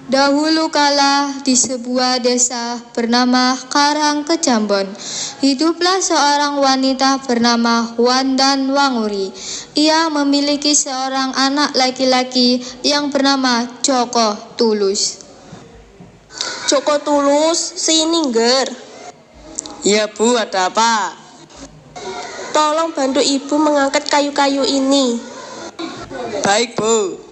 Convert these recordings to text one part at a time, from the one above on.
Dahulu kala di sebuah desa bernama Karangkejambon, hiduplah seorang wanita bernama Wandan Wanguri. Ia memiliki seorang anak laki-laki yang bernama Joko Tulus. Joko Tulus, sini Ger. Iya Bu, ada apa? Tolong bantu ibu mengangkat kayu-kayu ini. Baik Bu.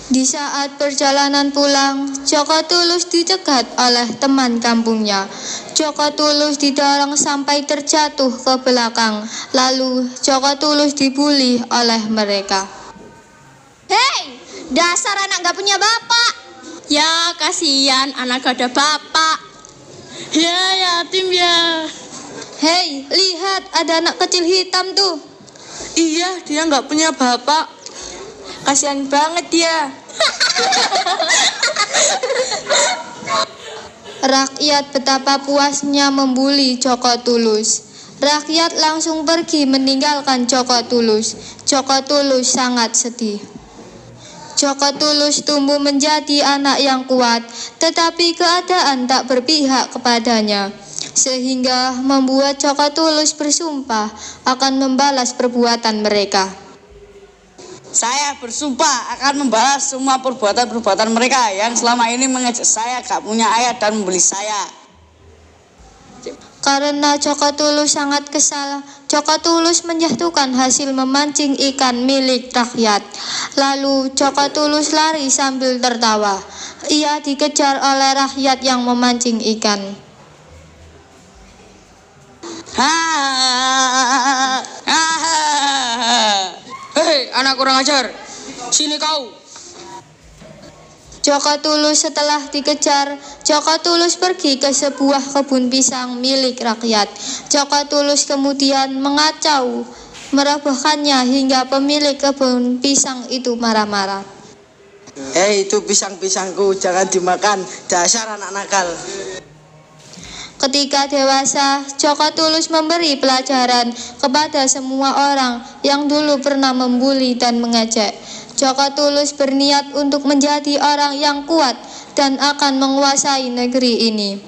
Di saat perjalanan pulang, Joko Tulus dicegat oleh teman kampungnya. Joko Tulus didorong sampai terjatuh ke belakang. Lalu Joko Tulus dibuli oleh mereka. Hei, dasar anak gak punya bapak. Ya, kasihan anak gak ada bapak. Ya, yatim ya. Hei, lihat ada anak kecil hitam tuh. Iya, dia nggak punya bapak. Kasihan banget dia. Rakyat betapa puasnya membuli Joko Tulus. Rakyat langsung pergi meninggalkan Joko Tulus. Joko Tulus sangat sedih. Joko Tulus tumbuh menjadi anak yang kuat, tetapi keadaan tak berpihak kepadanya, sehingga membuat Joko Tulus bersumpah akan membalas perbuatan mereka. Saya bersumpah akan membalas semua perbuatan-perbuatan mereka yang selama ini mengejek saya, gak punya ayah dan membuli saya. Karena Joko Tulus sangat kesal, Joko Tulus menjatuhkan hasil memancing ikan milik rakyat. Lalu Joko Tulus lari sambil tertawa. Ia dikejar oleh rakyat yang memancing ikan. Hei, anak kurang ajar. Sini kau. Joko Tulus setelah dikejar, Joko Tulus pergi ke sebuah kebun pisang milik rakyat. Joko Tulus kemudian mengacau, merobohkannya hingga pemilik kebun pisang itu marah-marah. Hei, itu pisang-pisangku, jangan dimakan, dasar anak nakal. Ketika dewasa, Joko Tulus memberi pelajaran kepada semua orang yang dulu pernah membuli dan mengejek. Joko Tulus berniat untuk menjadi orang yang kuat dan akan menguasai negeri ini.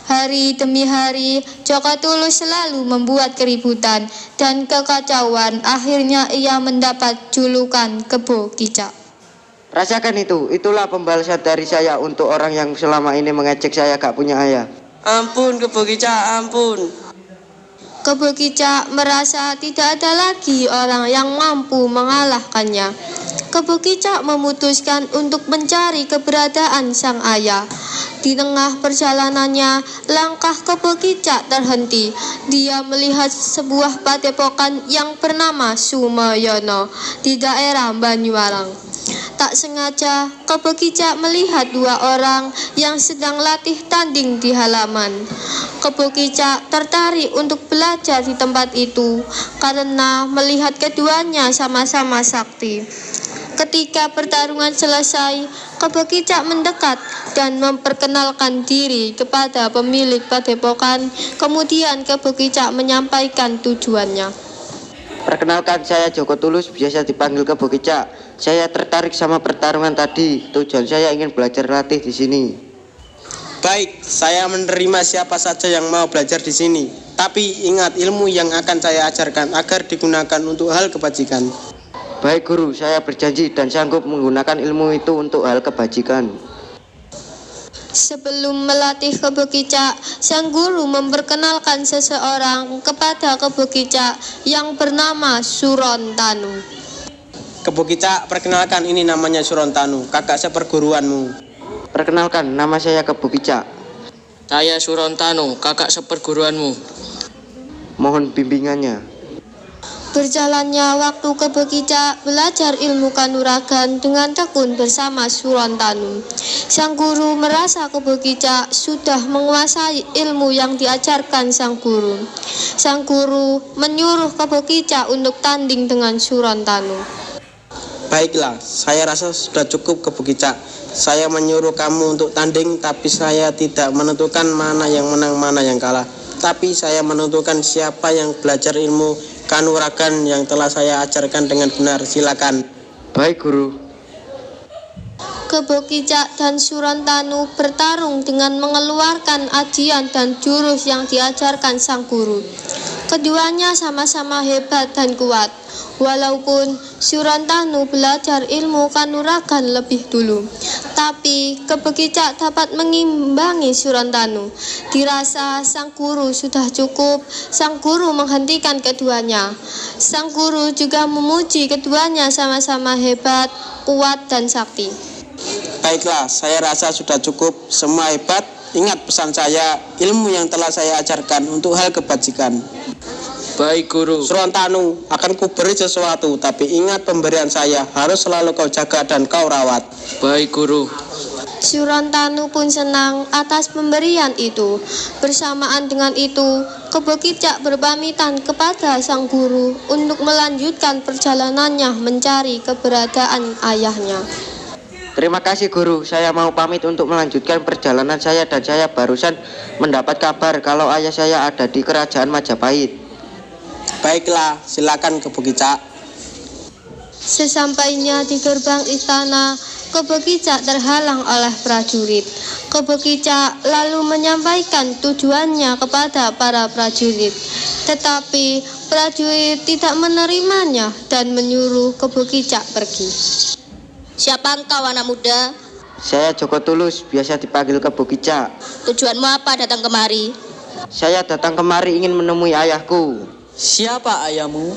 Hari demi hari, Joko Tulus selalu membuat keributan dan kekacauan. Akhirnya ia mendapat julukan Kebo Kicak. Rasakan itu, itulah pembalasan dari saya untuk orang yang selama ini mengejek saya gak punya ayah. Ampun, Kebo Kicak, ampun. Kebo Kicak merasa tidak ada lagi orang yang mampu mengalahkannya. Kebo Kicak memutuskan untuk mencari keberadaan sang ayah. Di tengah perjalanannya, langkah Kebo Kicak terhenti. Dia melihat sebuah padepokan yang bernama Sumoyono di daerah Banyuwarang. Tak sengaja, Kebo Kicak melihat dua orang yang sedang latih tanding di halaman. Kebo Kicak tertarik untuk belajar di tempat itu karena melihat keduanya sama-sama sakti. Ketika pertarungan selesai, Kebo Kicak mendekat dan memperkenalkan diri kepada pemilik padepokan. Kemudian Kebo Kicak menyampaikan tujuannya. Perkenalkan, saya Joko Tulus, biasa dipanggil Kebo Kicak. Saya tertarik sama pertarungan tadi. Tujuan saya ingin belajar latih di sini. Baik, saya menerima siapa saja yang mau belajar di sini. Tapi ingat, ilmu yang akan saya ajarkan agar digunakan untuk hal kebajikan. Baik guru, saya berjanji dan sanggup menggunakan ilmu itu untuk hal kebajikan. Sebelum melatih Kebo Kicak, sang guru memperkenalkan seseorang kepada Kebo Kicak yang bernama Surontanu. Kebo Kicak, perkenalkan, ini namanya Surontanu, kakak seperguruanmu. Perkenalkan, nama saya Kebo Kicak. Saya Surontanu, kakak seperguruanmu. Mohon bimbingannya. Berjalannya waktu, Kebo Kicak belajar ilmu kanuragan dengan tekun bersama Surontanu. Sang guru merasa Kebo Kicak sudah menguasai ilmu yang diajarkan sang guru. Sang guru menyuruh Kebo Kicak untuk tanding dengan Surontanu. Baiklah, saya rasa sudah cukup, Kebo Kicak. Saya menyuruh kamu untuk tanding, tapi saya tidak menentukan mana yang menang, mana yang kalah. tapi saya menentukan siapa yang belajar ilmu kanuragan yang telah saya ajarkan dengan benar. Silakan. Baik, Guru. Kebo Kicak dan Surantanu bertarung dengan mengeluarkan ajian dan jurus yang diajarkan sang guru. Keduanya sama-sama hebat dan kuat. Walaupun Surantanu belajar ilmu kanuragan lebih dulu, tapi Kebo Kicak dapat mengimbangi Surantanu. Dirasa sang guru sudah cukup, sang guru menghentikan keduanya. Sang guru juga memuji keduanya sama-sama hebat, kuat, dan sakti. Baiklah, saya rasa sudah cukup. Semua hebat. Ingat pesan saya, ilmu yang telah saya ajarkan untuk hal kebajikan. Baik, Guru. Surantanu, akan kuberi sesuatu, tapi ingat pemberian saya harus selalu kau jaga dan kau rawat. Baik, Guru. Surantanu pun senang atas pemberian itu. Bersamaan dengan itu, Kebo Kicak berpamitan kepada sang guru untuk melanjutkan perjalanannya mencari keberadaan ayahnya. Terima kasih, Guru. Saya mau pamit untuk melanjutkan perjalanan saya dan saya barusan mendapat kabar kalau ayah saya ada di kerajaan Majapahit. Baiklah, silakan Kebo Kicak. Sesampainya di gerbang istana, Kebo Kicak terhalang oleh prajurit. Kebo Kicak lalu menyampaikan tujuannya kepada para prajurit. Tetapi prajurit tidak menerimanya dan menyuruh Kebo Kicak pergi. Siapa engkau anak muda? Saya Joko Tulus, biasa dipanggil Kebo Kicak. Tujuanmu apa datang kemari? Saya datang kemari ingin menemui ayahku, Siapa ayahmu?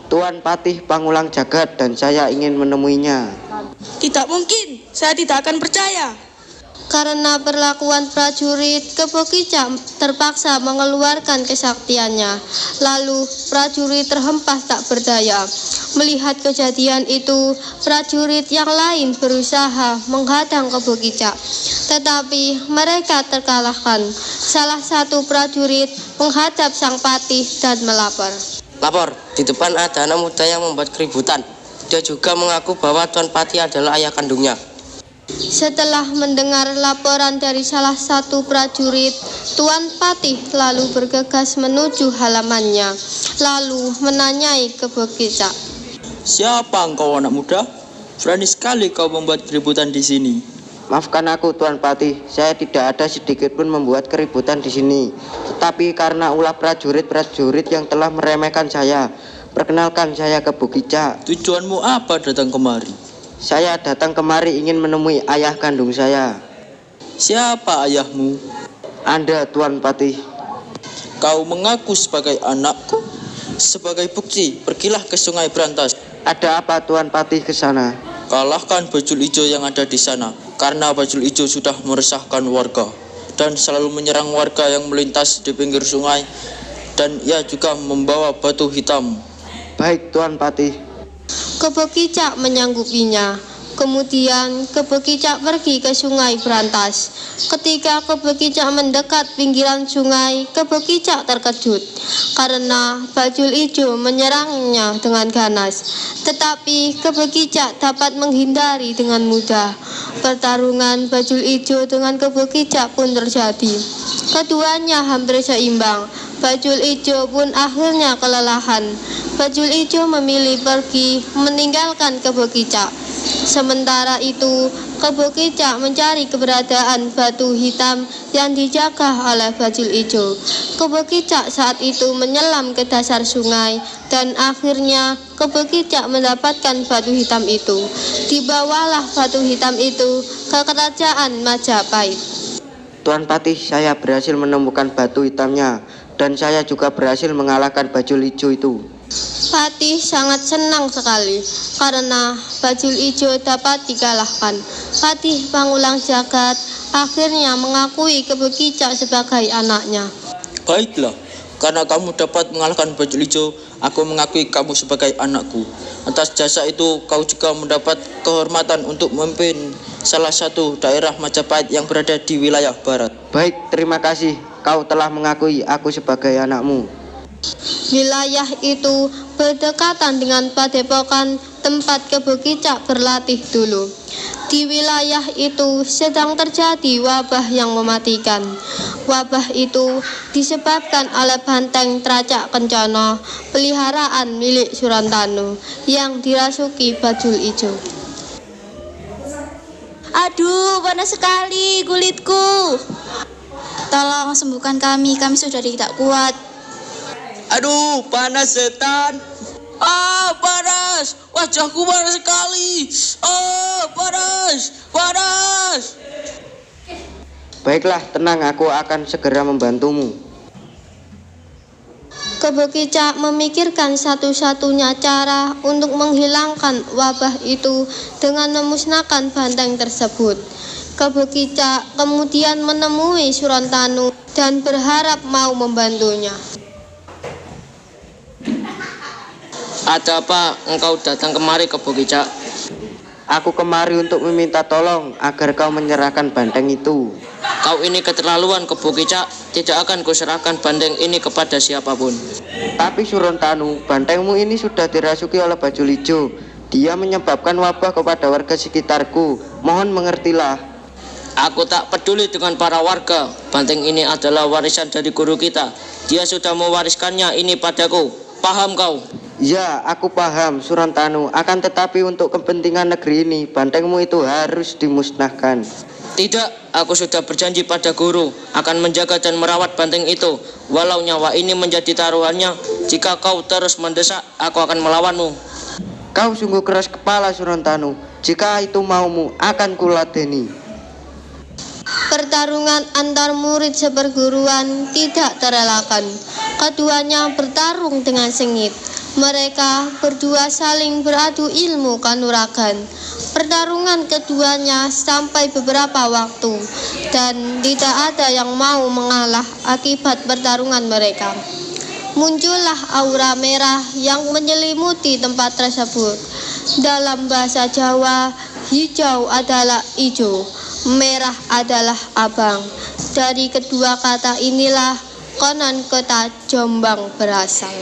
Tuan Patih Pangulang Jagat, dan saya ingin menemuinya. Tidak mungkin, saya tidak akan percaya. Karena perlakuan prajurit, Kebo Kicak terpaksa mengeluarkan kesaktiannya. Lalu prajurit terhempas tak berdaya. Melihat kejadian itu, prajurit yang lain berusaha menghadang Kebo Kicak, tetapi mereka terkalahkan. Salah satu prajurit menghadap sang patih dan melapor. Lapor, di depan ada anak muda yang membuat keributan. Dia juga mengaku bahwa Tuan Patih adalah ayah kandungnya. Setelah mendengar laporan dari salah satu prajurit, Tuan Patih lalu bergegas menuju halamannya, lalu menanyai Kebo Kicak. Siapa engkau anak muda? Berani sekali kau membuat keributan di sini. Maafkan aku, Tuan Patih, saya tidak ada sedikit pun membuat keributan di sini. Tetapi karena ulah prajurit-prajurit yang telah meremehkan saya. Perkenalkan, saya Kebo Kicak. Tujuanmu apa datang kemari? Saya datang kemari ingin menemui ayah kandung saya. Siapa ayahmu? Anda, Tuan Patih. Kau mengaku sebagai anakku. Sebagai bukti, pergilah ke Sungai Brantas. Ada apa, Tuan Patih, ke sana? Kalahkan bajul ijo yang ada di sana, karena bajul ijo sudah meresahkan warga dan selalu menyerang warga yang melintas di pinggir sungai, dan ia juga membawa batu hitam. Baik, Tuan Patih. Kebo Kicak menyanggupinya. Kemudian Kebo Kicak pergi ke Sungai Brantas. Ketika Kebo Kicak mendekat pinggiran sungai, Kebo Kicak terkejut karena bajul ijo menyerangnya dengan ganas. Tetapi Kebo Kicak dapat menghindari dengan mudah. Pertarungan bajul ijo dengan Kebo Kicak pun terjadi. Keduanya hampir seimbang. Bajul ijo pun akhirnya kelelahan. Bajul ijo memilih pergi meninggalkan Kebo Kicak. Sementara itu, Kebo Kicak mencari keberadaan batu hitam yang dijaga oleh bajul ijo. Kebo Kicak saat itu menyelam ke dasar sungai dan akhirnya Kebo Kicak mendapatkan batu hitam itu. Dibawalah batu hitam itu ke kerajaan Majapahit. Tuan Patih, saya berhasil menemukan batu hitamnya dan saya juga berhasil mengalahkan bajul ijo itu. Patih sangat senang sekali karena bajul ijo dapat dikalahkan. Patih Pangulang Jagat akhirnya mengakui Kebo Kicak sebagai anaknya. Baiklah, karena kamu dapat mengalahkan bajul ijo, aku mengakui kamu sebagai anakku. Atas jasa itu, kau juga mendapat kehormatan untuk memimpin salah satu daerah Majapahit yang berada di wilayah barat. Baik, terima kasih. Kau telah mengakui aku sebagai anakmu. Wilayah itu berdekatan dengan padepokan tempat Kebo Kicak berlatih dulu. Di wilayah itu sedang terjadi wabah yang mematikan. Wabah itu disebabkan oleh banteng Tracak Kencana, peliharaan milik Surantanu yang dirasuki bajul ijo. Aduh, panas sekali kulitku. Tolong sembuhkan kami sudah tidak kuat. Aduh, panas setan. Ah, panas. Wajahku panas sekali. Ah, panas. Panas. Baiklah, tenang, aku akan segera membantumu. Kebo Kicak memikirkan satu-satunya cara untuk menghilangkan wabah itu dengan memusnahkan banteng tersebut. Kebo Kicak kemudian menemui Surantanu dan berharap mau membantunya. Ada apa engkau datang kemari, Kebo Kicak? Aku kemari untuk meminta tolong agar kau menyerahkan banteng itu. Kau ini keterlaluan, Kebo Kicak. Tidak akan kuserahkan banteng ini kepada siapapun. Tapi Surantanu, bantengmu ini sudah dirasuki oleh bajul ijo. Dia menyebabkan wabah kepada warga sekitarku. Mohon mengertilah. Aku tak peduli dengan para warga. Banteng ini adalah warisan dari guru kita. Dia sudah mewariskannya ini padaku. Paham kau? Ya, aku paham Surantanu. Akan tetapi untuk kepentingan negeri ini, bantengmu itu harus dimusnahkan. Tidak, aku sudah berjanji pada guru akan menjaga dan merawat banteng itu. Walau nyawa ini menjadi taruhannya, jika kau terus mendesak, aku akan melawanmu. Kau sungguh keras kepala Surantanu. Jika itu maumu, akan kuladeni. Pertarungan antar murid seperguruan tidak terelakkan. Keduanya bertarung dengan sengit. Mereka berdua saling beradu ilmu kanuragan. Pertarungan keduanya sampai beberapa waktu dan tidak ada yang mau mengalah akibat pertarungan mereka. Muncullah aura merah yang menyelimuti tempat tersebut. Dalam bahasa Jawa, hijau adalah ijo, merah adalah abang. Dari kedua kata inilah konon kota Jombang berasal.